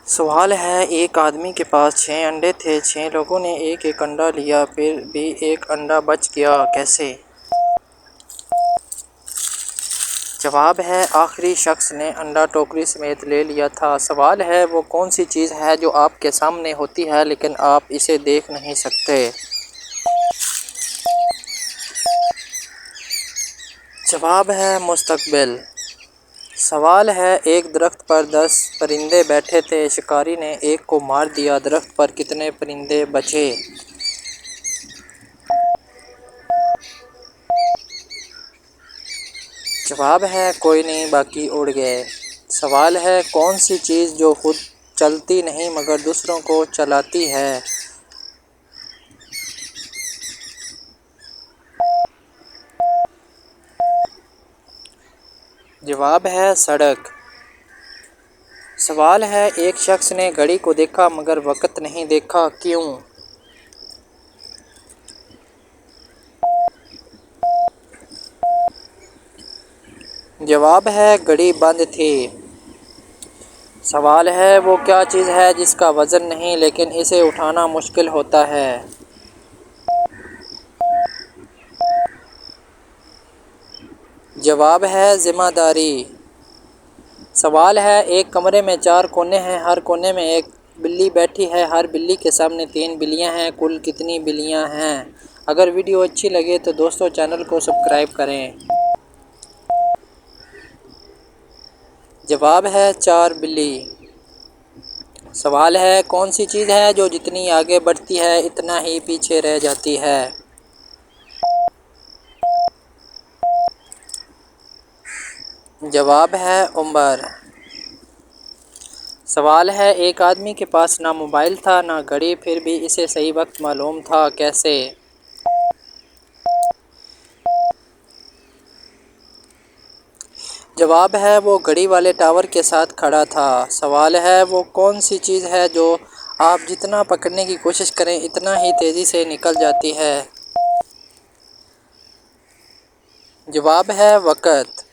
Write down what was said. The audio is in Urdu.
سوال ہے ایک آدمی کے پاس 6 انڈے تھے، 6 لوگوں نے ایک ایک انڈا لیا، پھر بھی ایک انڈا بچ گیا، کیسے؟ جواب ہے آخری شخص نے انڈا ٹوکری سمیت لے لیا تھا۔ سوال ہے وہ کون سی چیز ہے جو آپ کے سامنے ہوتی ہے لیکن آپ اسے دیکھ نہیں سکتے؟ جواب ہے مستقبل۔ سوال ہے ایک درخت پر 10 پرندے بیٹھے تھے، شکاری نے ایک کو مار دیا، درخت پر کتنے پرندے بچے؟ جواب ہے کوئی نہیں، باقی اڑ گئے۔ سوال ہے کون سی چیز جو خود چلتی نہیں مگر دوسروں کو چلاتی ہے؟ جواب ہے سڑک۔ سوال ہے ایک شخص نے گھڑی کو دیکھا مگر وقت نہیں دیکھا، کیوں؟ جواب ہے گھڑی بند تھی۔ سوال ہے وہ کیا چیز ہے جس کا وزن نہیں لیکن اسے اٹھانا مشکل ہوتا ہے؟ جواب ہے ذمہ داری۔ سوال ہے ایک کمرے میں 4 کونے ہیں، ہر کونے میں ایک بلی بیٹھی ہے، ہر بلی کے سامنے 3 بلیاں ہیں، کل کتنی بلیاں ہیں؟ اگر ویڈیو اچھی لگے تو دوستو چینل کو سبسکرائب کریں۔ جواب ہے 4 بلی۔ سوال ہے کون سی چیز ہے جو جتنی آگے بڑھتی ہے اتنا ہی پیچھے رہ جاتی ہے؟ جواب ہے عمر۔ سوال ہے ایک آدمی کے پاس نہ موبائل تھا نہ گھڑی، پھر بھی اسے صحیح وقت معلوم تھا، کیسے؟ جواب ہے وہ گھڑی والے ٹاور کے ساتھ کھڑا تھا۔ سوال ہے وہ کون سی چیز ہے جو آپ جتنا پکڑنے کی کوشش کریں اتنا ہی تیزی سے نکل جاتی ہے؟ جواب ہے وقت۔